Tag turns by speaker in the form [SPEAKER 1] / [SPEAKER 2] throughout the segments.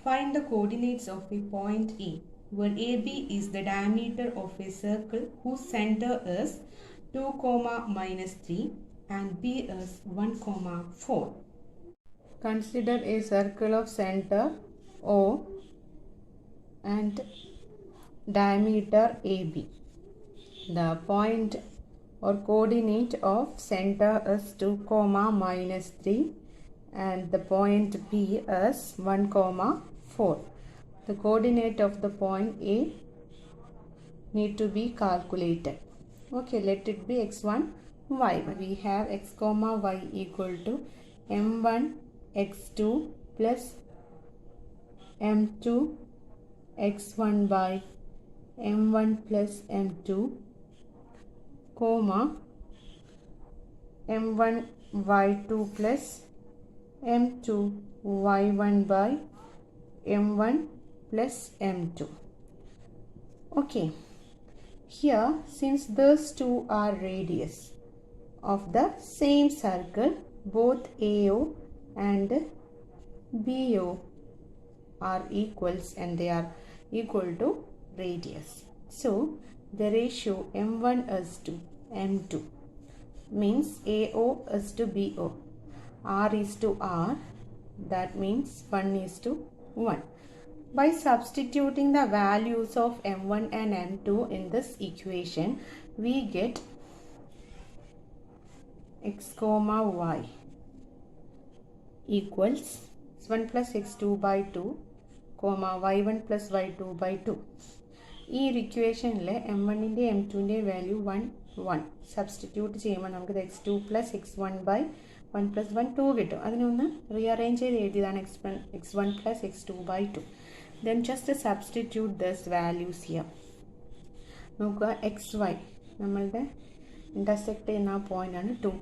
[SPEAKER 1] Find the coordinates of a point A, where AB is the diameter of a circle whose center is 2, -3 and B is 1, 4. Consider a circle of center O and diameter AB. The point or coordinate of center is 2, -3 and the point P is 1, 4. The coordinate of the point A need to be calculated. Okay, let it be x1, y1. We have x, y equal to m1 x2 plus m2 x1 by m1 plus m2, comma m1 y2 plus m2 y1 by m1 plus m2. Okay, here since those two are radius of the same circle, both AO and BO are equals and they are equal to radius. So the ratio m1 is to m2 means AO is to BO, R is to R, that means 1 is to 1. By substituting the values of m1 and m2 in this equation, we get x, y equals x1 plus x2 by 2, y1 plus y2 by 2. ഈ ഇക്വേഷനിൽ m1 ൻ്റെ m2 ൻ്റെ value 1 1 substitute ചെയ്യുമ്പോൾ നമുക്ക് x2 plus x1 by 1 plus 1 2 കിട്ടും. അതിനൊന്ന് rearrange ചെയ്ത് എഴുതിയതാണ് x1 plus x2 by 2. Then just substitute this values here. നോക്കുക xy നമ്മളുടെ ഇൻ്റർസെക്റ്റ് ചെയ്യുന്ന ആ പോയിൻ്റാണ് 2,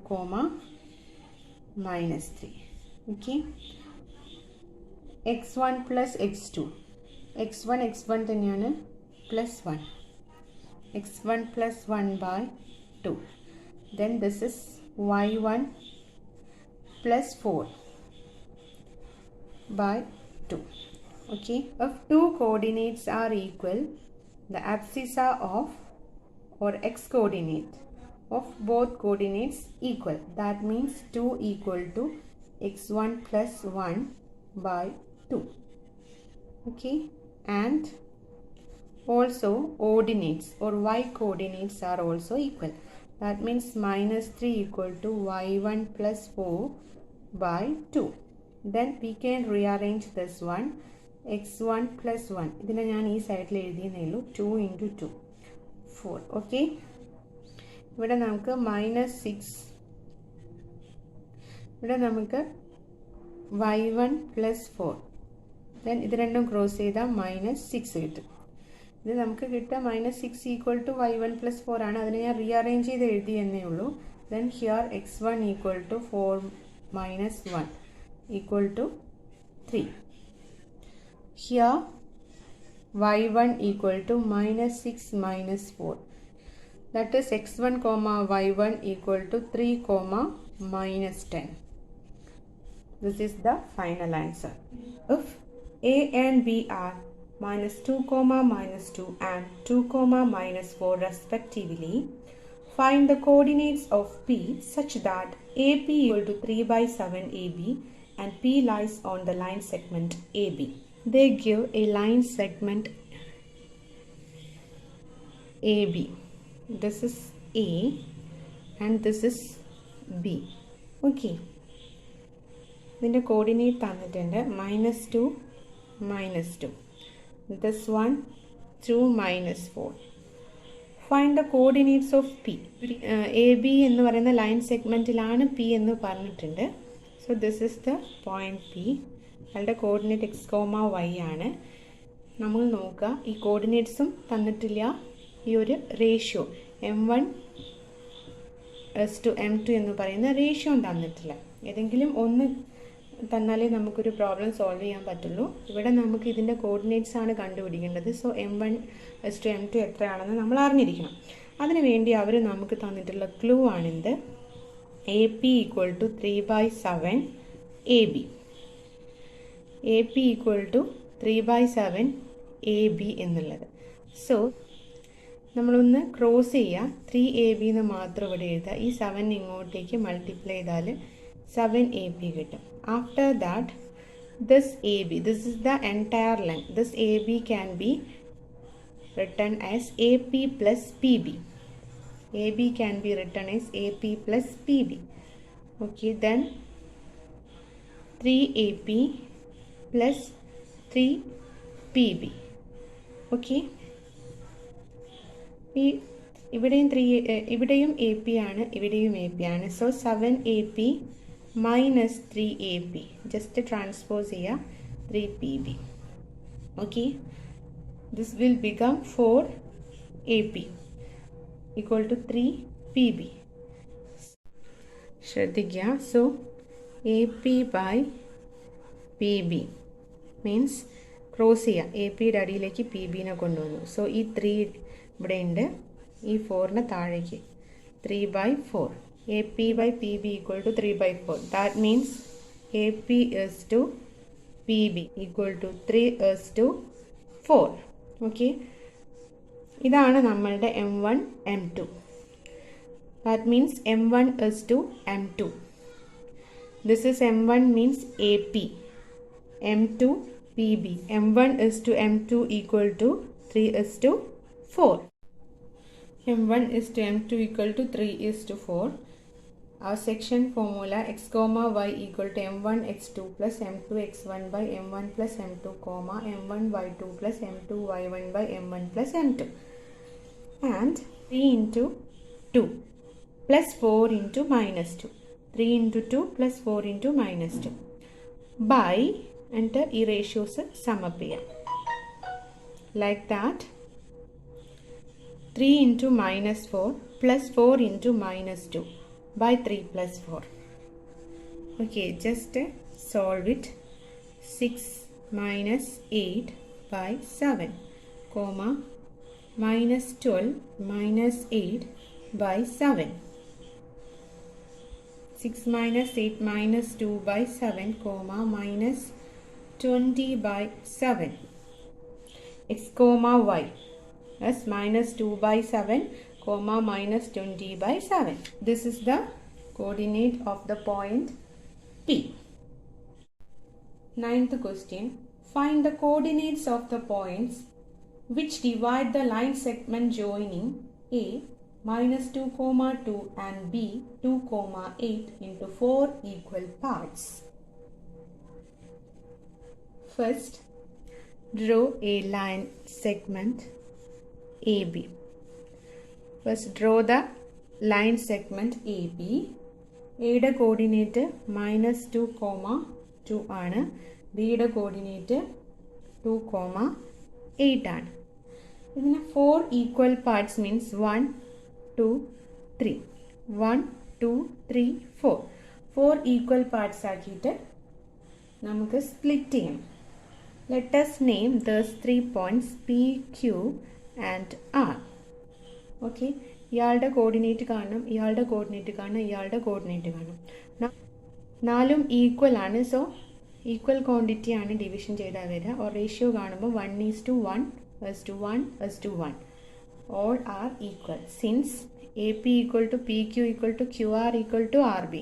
[SPEAKER 1] -3. Okay, x1 plus x2, x1 തന്നെയാണ് plus 1, x1 plus 1 by 2. Then this is y1 plus 4 by 2. Okay, if two coordinates are equal, the abscissa of or x coordinate of both coordinates equal. That means 2 equal to x1 plus 1 by 2. Okay, and also ordinates or y coordinates are also equal. That means -3 equal to y1 plus 4 by 2. Then we can rearrange this one. x1 plus 1 ഇതിനെ ഞാൻ ഈ സൈഡിൽ എഴുതിയെന്നേയുള്ളൂ. 2 into 2 4. Okay, ഇവിടെ നമുക്ക് -6, ഇവിടെ നമുക്ക് y1 plus 4, then ഇത് രണ്ടും ക്രോസ് ചെയ്താൽ -6 കിട്ടും. ഇത് നമുക്ക് കിട്ടുക -6 ഈക്വൽ ടു y1 plus 4 ആണ്. അതിനെ ഞാൻ റീഅറേഞ്ച് ചെയ്ത് എഴുതിയെന്നേ ഉള്ളൂ. then here x1 equal to 4 minus 1 equal to 3. Here y1 equal to -6 minus 4. That is x1 comma y1 equal to 3 comma -10. This is the final answer. If a and b are -2 comma -2 and 2 comma -4 respectively, find the coordinates of P such that AP equal to 3 by 7 AB and P lies on the line segment AB. They give a line segment AB. This is A and this is B. Okay. ഇതിൻ്റെ coordinate തന്നിട്ടുണ്ട് -2 -2. This one 2 -4. Find the coordinates of P. AB എന്ന് പറയുന്ന line സെഗ്മെൻറ്റിലാണ് P എന്ന് പറഞ്ഞിട്ടുണ്ട്. So this is the point P. അതിൻ്റെ coordinate x, y ആണ്. നമ്മൾ നോക്കുക, ഈ കോർഡിനേറ്റ്സും തന്നിട്ടില്ല, ഈ ഒരു റേഷ്യോ m1 to m2 എന്ന് പറയുന്ന റേഷ്യോയും തന്നിട്ടില്ല. ഏതെങ്കിലും ഒന്ന് തന്നാലേ നമുക്കൊരു പ്രോബ്ലം സോൾവ് ചെയ്യാൻ പറ്റുള്ളൂ. ഇവിടെ നമുക്ക് ഇതിൻ്റെ കോർഡിനേറ്റ്സ് ആണ് കണ്ടുപിടിക്കേണ്ടത്. സോ m1 to m2 എത്രയാണെന്ന് നമ്മൾ അറിഞ്ഞിരിക്കണം. അതിനു വേണ്ടി അവർ നമുക്ക് തന്നിട്ടുള്ള ക്ലൂ ആണിത്. AP equal to 3 by 7 AB. AP equal to 3/7 AB എന്നുള്ളത്. സോ നമ്മളൊന്ന് ക്രോസ് ചെയ്യുക. 3AB എന്ന് മാത്രം ഇവിടെ എഴുതുക. ഈ 7 ഇങ്ങോട്ടേക്ക് മൾട്ടിപ്ലൈ ചെയ്താൽ 7AB കിട്ടും. After that this AB, this is the entire length. This AB can be written as AP plus PB. AB can be written as AP plus PB. Okay, then 3AP plus 3PB. Okay, ഇവിടെയും AP ആണ്, ഇവിടെയും AP ആണ്. So 7AP minus 3AP, just transpose here 3PB. Okay, this will become 4AP equal to 3PB. ശ്രദ്ധിക്കുക. So AP by PB means cross ചെയ്യുക. APയുടെ അടിയിലേക്ക് PBനെ കൊണ്ടുവന്നു. So ഈ 3 ഇവിടെ ഉണ്ട്, ഈ 4നെ താഴേക്ക് 3/4. AP by PB equal to 3/4. That means AP is to PB equal to 3:4. Okay. ഇതാണ് നമ്മളുടെ M1 M2. That means M1 is to M2. This is M1 means AP. M2 PB. M1 is to M2 equal to 3:4. M1 is to M2 equal to 3:4. Our section formula x comma y equal to m1 x2 plus m2 x1 by m1 plus m2 comma m1 y2 plus m2 y1 by m1 plus m2, and 3 into 2 plus 4 into minus 2. 3 into 2 plus 4 into minus 2 by, and ഈ ratios sum up ചെയ്യാം. Like that 3 into minus 4 plus 4 into minus 2 by 3 plus 4. Okay, just solve it. 6 minus 8 by 7 comma minus 12 minus 8 by 7. 6 minus 8 minus 2 by 7 comma minus 20 by 7. X comma y as minus 2 by 7 comma minus 20 by 7. This is the coordinate of the point P. Ninth question. Find the coordinates of the points which divide the line segment joining A minus 2 comma 2 and B 2 comma 8 into 4 equal parts. First, draw a line segment AB. First, draw the line segment AB. Aയുടെ coordinate -2, 2 ആണ്. ബിയുടെ coordinate 2, 8 ആണ്. ഇതിന് 4 equal parts means 1, 2, 3. 1, 2, 3, 4. 4 equal parts ആക്കിയിട്ട് നമുക്ക് split ചെയ്യണം. Let us name those 3 points P, Q and R. Okay, ഇയാളുടെ coordinate കാണണം, ഇയാളുടെ കോർഡിനേറ്റ് കാണണം, ഇയാളുടെ കോർഡിനേറ്റ് കാണണം. 4ഉം ഈക്വൽ ആണ്. സോ ഈക്വൽ ക്വാണ്ടിറ്റി ആണ് ഡിവിഷൻ ചെയ്താൽ വരിക. ഓർ റേഷ്യോ കാണുമ്പോൾ 1:1, 1:1. All are equal. Since AP equal to PQ equal to QR equal to RB.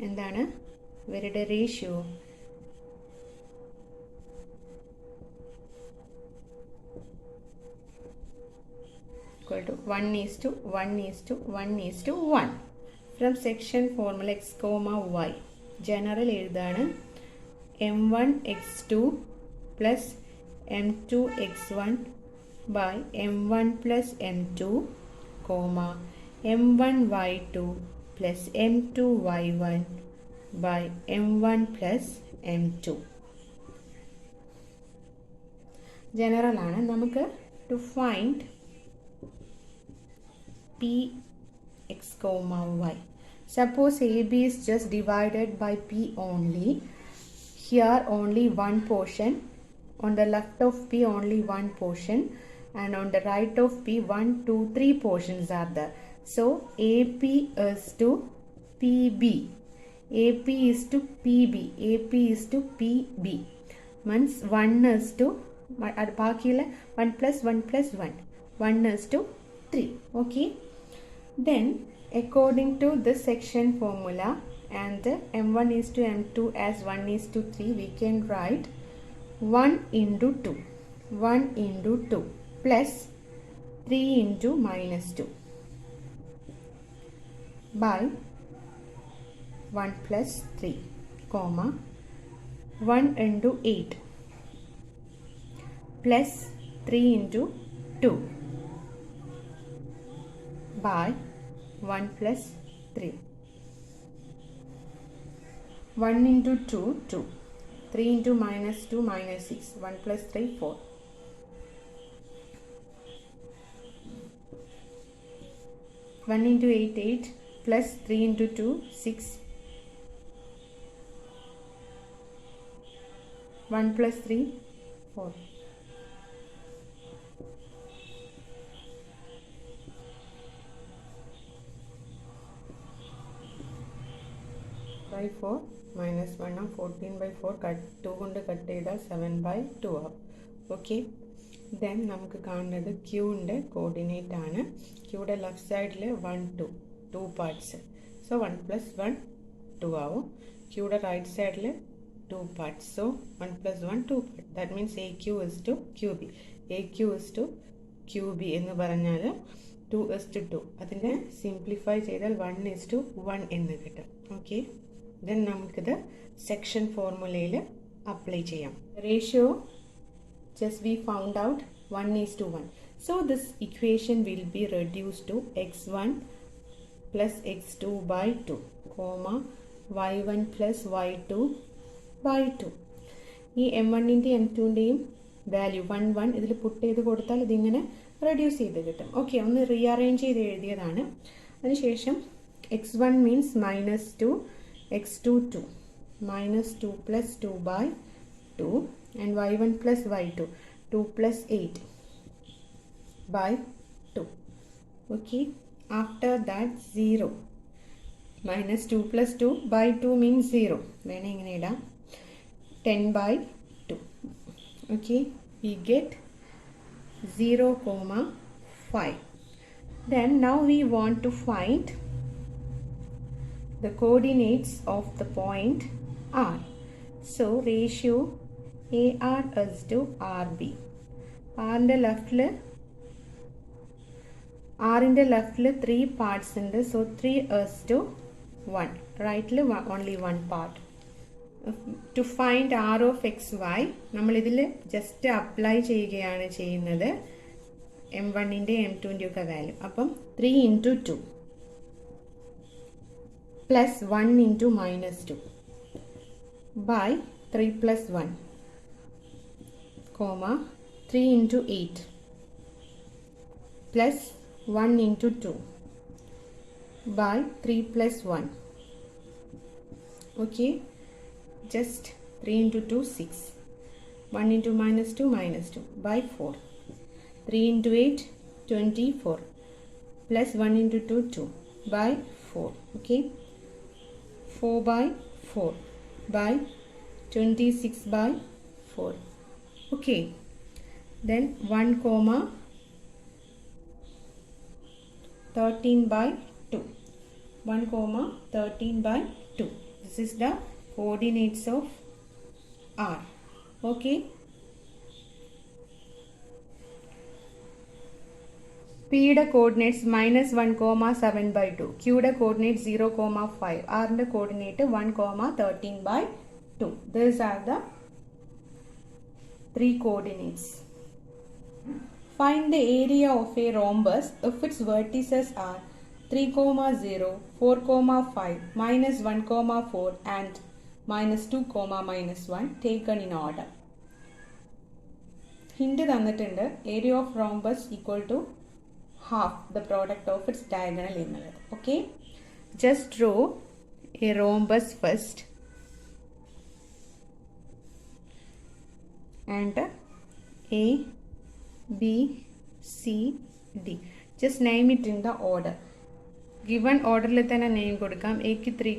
[SPEAKER 1] എന്താണ് ഇവരുടെ ratio? Equal to 1:1:1:1. From section formula x comma y, general എഴുതാണ് m1 x2 plus m2 x1 by m1 plus m2 comma m1 y2 plus m2 y1 by m1 plus m2. general ആണ്. നമുക്ക് to find P x comma y. Suppose AB is just divided by P only. Here only one portion. On the left of P only one portion. And on the right of P 1, 2, 3 portions are there. So AP is to PB. AP is to PB. AP is to PB. means 1 is to ബാക്കിയുള്ള 1 plus 1 plus 1 1 is to 3. Okay, then according to this section formula and m1 is to m2 as 1 is to 3, we can write 1 into 2 1 into 2 plus 3 into minus 2 by 1 plus 3 comma 1 into 8 plus 3 into 2 by 1 plus 3. 1 into 2, 2. 3 into minus 2, minus 6. 1 plus 3, 4. 1 into 8, 8. Plus 3 into 2, 6. 1 plus 3, 4. By 4 minus 1 of 14 by 4 cut 2 കൊണ്ട് cut ചെയ്താൽ 7 by 2 ആവും. Okay, then നമുക്ക് കാണുന്നത് ക്യൂൻ്റെ coordinate ആണ്. ക്യൂയുടെ left സൈഡിൽ 1 2 parts, so 1 plus 1 2 ആവും. ക്യൂയുടെ right സൈഡിൽ 2 parts, so 1 plus 1 2 parts. That means A Q is to Q B. A Q is to Q B എന്ന് പറഞ്ഞാൽ 2 is to 2. അതിനെ സിംപ്ലിഫൈ ചെയ്താൽ 1 is to 1 എന്ന് കിട്ടും. ഓക്കെ, then നമുക്കിത് സെക്ഷൻ ഫോർമുലയിൽ അപ്ലൈ ചെയ്യാം. Ratio just we found out 1 is to 1. So this equation will be reduced to x1 plus x2 by 2 comma y1 plus y2 by 2. ഈ m1ൻ്റെയും m2ൻ്റെയും value 1 1 ഇതിൽ പുട്ട് ചെയ്ത് കൊടുത്താൽ ഇതിങ്ങനെ റെഡ്യൂസ് ചെയ്ത് കിട്ടും. ഓക്കെ, ഒന്ന് റീഅറേഞ്ച് ചെയ്ത് എഴുതിയതാണ്. അതിനുശേഷം x1 means minus 2, x2 2, minus 2 plus 2 by 2 and y1 plus y2 2 plus 8 by 2. Okay, after that 0 minus 2 plus 2 by 2 means 0. വേണേ ഇങ്ങനെ ഇടാം, 10 by 2. Okay, we get 0 comma 5. Then now we want to find the coordinates of the point R. So ratio AR is to RB. R in the left 3 parts in this, so 3 is to 1. Right only one part. To find R of XY, നമ്മൾ ഇതിൽ just apply ചെയ്യുകയാണ് ചെയ്യുന്നത് m1ൻ്റെ m2ൻ്റെ ഒക്കെ value. അപ്പം 3 into 2 plus 1 into minus 2 by 3 plus 1 comma 3 into 8 plus 1 into 2 by 3 plus 1. Okay, just 3 into 2 6, 1 into minus 2 by 4, 3 into 8 24 plus 1 into 2 2 by 4. Okay, 4 by 4 by 26 by 4. Okay, then 1 comma 13 by 2, 1 comma 13 by 2. This is the coordinates of R. Okay, P യുടെ coordinates -1, 7 by 2. Q യുടെ coordinate 0, 5. R ന്റെ coordinate 1, 13 by 2. These are the 3 coordinates. Find the area of a rhombus if its vertices are 3, 0, 4, 5, -1, 4 and -2, -1 taken in order. Hint തന്നിട്ടുണ്ട്. Area of rhombus equal to half the product of its diagonal എന്നുള്ളത്. Okay, just draw a rhombus first and A, B, C, D. Just name it in the order. Given order തന്നെ name കൊടുക്കാം. എക്ക് 3,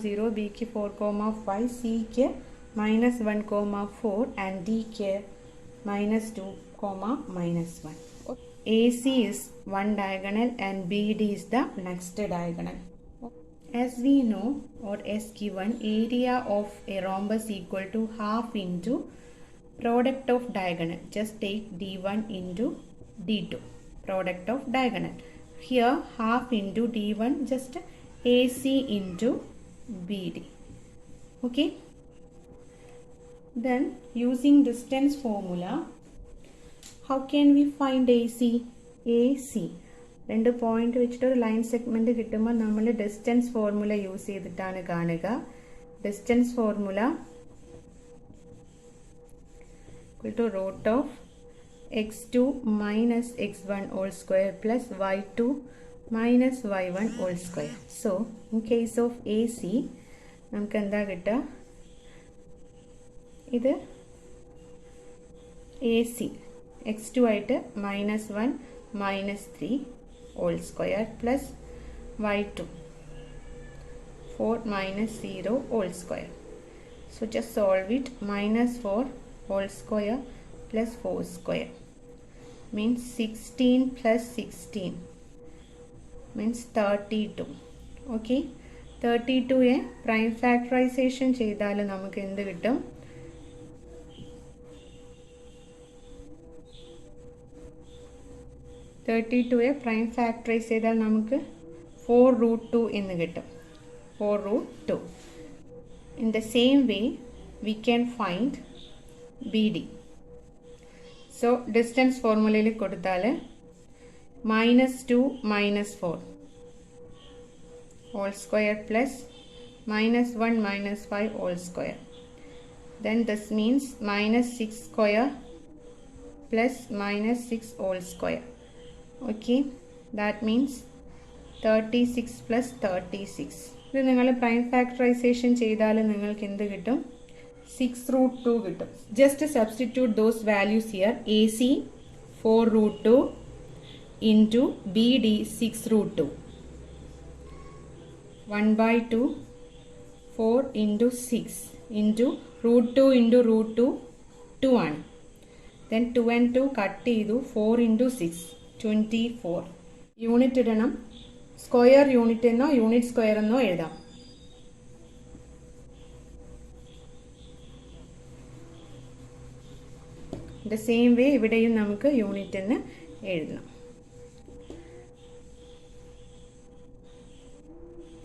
[SPEAKER 1] 0, ബിക്ക് 4, 5, സിക്ക് minus 1 comma 4 and dk minus 2 comma minus 1. AC is one diagonal and BD is the next diagonal. As we know, or as given, area of a rhombus equal to half into product of diagonal. Just take D1 into D2. Product of diagonal. Here half into D1, just AC into BD. Okay. Then using distance formula, how can we find AC? AC. രണ്ട് point വെച്ചിട്ട് ഒരു line segment കിട്ടുമ്പോൾ നമ്മൾ distance formula use ചെയ്തിട്ടാണ് കാണുക. Distance formula root of x2 minus x1 whole square plus y2 minus y1 whole square. So in case of AC നമുക്ക് എന്താ കിട്ടുക? ഇത് AC x2 ആയിട്ട് minus 1 minus 3 whole square plus y2 4 minus 0 whole square. So just solve it. Minus 4 whole square plus 4 square means 16 plus 16 means 32. Okay, 32 prime factorization ചെയ്താൽ നമുക്ക് എന്ത് കിട്ടും? 32 prime factorize ചെയ്താൽ നമുക്ക് 4 root 2 എന്ന് കിട്ടും. 4 root 2. In the same way, we can find BD. So, distance formula കൊടുത്താൽ minus 2 minus 4 whole square plus minus 1 minus 5 whole square. Then this means minus 6 square plus minus 6 whole square. Okay, that means 36 plus 36. ഇത് നിങ്ങൾ prime factorisation ചെയ്താൽ നിങ്ങൾക്ക് എന്ത് കിട്ടും? 6 root 2 കിട്ടും. Just substitute those values here. AC 4 root 2 into BD 6 root 2. 1 by 2 4 into 6 into root 2 into root 2 2 ആണ്. Then 2 and 2 cut ചെയ്തു 4 into 6 24. Unit ഇടണം. സ്ക്വയർ യൂണിറ്റ് എന്നോ യൂണിറ്റ് സ്ക്വയർ എന്നോ എഴുതാം. The same way ഇവിടെയും നമുക്ക് യൂണിറ്റ് എന്ന് എഴുതണം.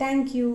[SPEAKER 1] Thank you.